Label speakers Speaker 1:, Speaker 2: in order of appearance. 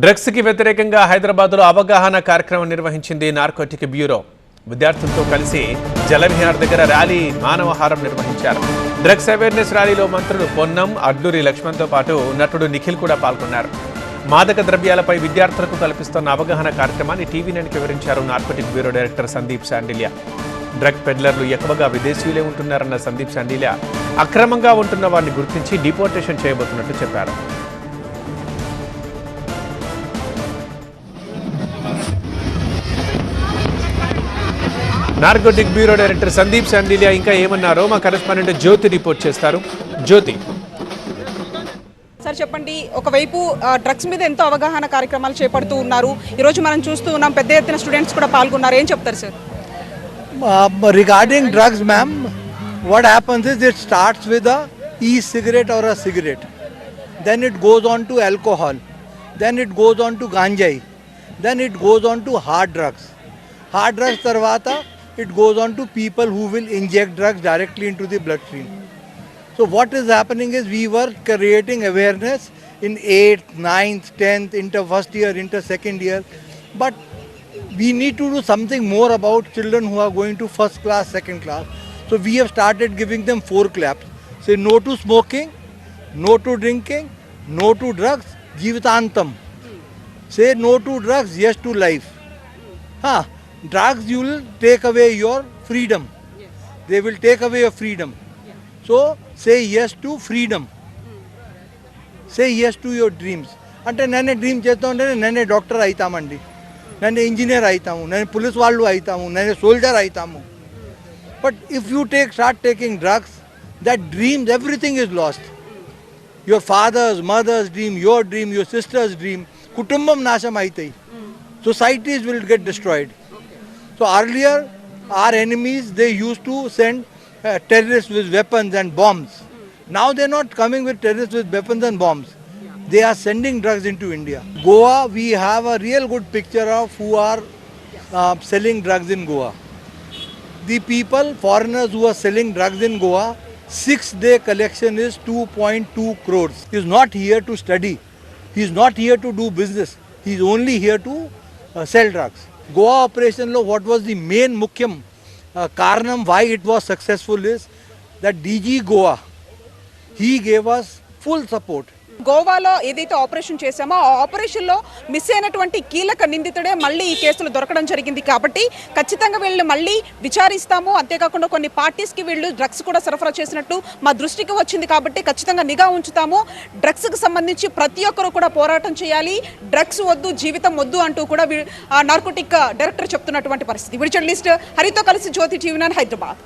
Speaker 1: Drugs కి వ్యతిరేకంగా హైదరాబాద్లో అవగాహన కార్యక్రమం నిర్వహించింది నార్కోటిక్ బ్యూరో. విద్యార్థులతో కలిసి జలవిహార్ దగ్గర ర్యాలీ, మానవహారం నిర్వహించారు. డ్రగ్స్ అవేర్నెస్ ర్యాలీలో మంత్రులు పొన్నం, అడ్లూరి లక్ష్మణ్తో పాటు నటుడు నిఖిల్ కూడా పాల్గొన్నారు. మాదక ద్రవ్యాలపై విద్యార్థులకు కల్పిస్తున్న అవగాహన కార్యక్రమాన్ని టీవీ9కి వివరించారు narcotic bureau director Sandeep Sandilya. Drug పెడ్లర్లు ఎక్కువగా విదేశీయులే ఉంటున్నారన్న సందీప్ శాండిల్య అక్రమంగా ఉంటున్న వారిని గుర్తించి డిపోర్టేషన్ చేయబోతున్నట్టు చెప్పారు. Narcotic bureau director Sandeep Sandilya ఇంకా ఏమన్నారో మా కరెస్పాండెంట్ జ్యోతి రిపోర్ట్ చేస్తారు. జ్యోతి
Speaker 2: సార్ చెప్పండి, ఒకవైపు డ్రగ్స్ మీద ఎంతో అవగాహన కార్యక్రమాలు చేపడుతూ ఉన్నారు. ఈరోజు మనం చూస్తూ ఉన్నాం, పెద్ద ఎత్తున స్టూడెంట్స్ కూడా పాల్గొన్నారు. ఏం చెప్తారు sir?
Speaker 3: Regarding drugs, ma'am, what happens is it starts with a e-cigarette or a cigarette. Then it goes on to alcohol. Then it goes on to ganjai. Then it goes on to hard drugs. Hard drugs tarvata, it goes on to people who will inject drugs directly into the bloodstream. So what is happening is we were creating awareness in 8th, 9th, 10th, inter first year, inter second year. But we need to do something more about children who are going to first class, second class. So we have started giving them 4 claps. Say no to smoking, no to drinking, no to drugs, Jeevitantam. Say no to drugs, yes to life. Drugs, you will take away your freedom. Yes. They will take away your freedom. Yeah. So say yes to freedom. Say yes to your dreams. అంటే నేనే dream చేస్తా ఉంటే నేనే doctor అవుతామండి, నేనే engineer అవుతాము, నేను police వాళ్ళు అవుతాము, నేనే సోల్జర్ అవుతాము. But if you start taking drugs, that dreams everything is lost. Your father's, mother's dream, your dream, your sister's dream, కుటుంబం నాశనం అవుతాయి. Societies will get destroyed. So earlier, our enemies, they used to send terrorists with weapons and bombs. Now they're not coming with terrorists with weapons and bombs. They are sending drugs into India. Goa, we have a real good picture of who are selling drugs in Goa. The people, foreigners who are selling drugs in Goa, 6-day collection is 2.2 crores. He is not here to study. He is not here to do business. He is only here to sell drugs. Goa operation lo what was the main mukyam karanam why it was successful is that DG Goa, he gave us full support.
Speaker 2: గోవాలో ఏదైతే operation చేశామో ఆ ఆపరేషన్లో miss అయినటువంటి కీలక నిందితుడే మళ్ళీ ఈ కేసులు దొరకడం జరిగింది. కాబట్టి ఖచ్చితంగా వీళ్ళు మళ్ళీ విచారిస్తాము. అంతేకాకుండా కొన్ని పార్టీస్కి వీళ్ళు డ్రగ్స్ కూడా సరఫరా చేసినట్టు మా దృష్టికి వచ్చింది. కాబట్టి ఖచ్చితంగా నిఘా ఉంచుతాము. డ్రగ్స్కి సంబంధించి ప్రతి ఒక్కరు కూడా పోరాటం చేయాలి. డ్రగ్స్ వద్దు, జీవితం వద్దు అంటూ కూడా నార్కోటిక్ డైరెక్టర్ చెప్తున్నటువంటి పరిస్థితి. వీడియో జర్నలిస్ట్ హరితో కలిసి జ్యోతి, టీవీ9 హైదరాబాద్.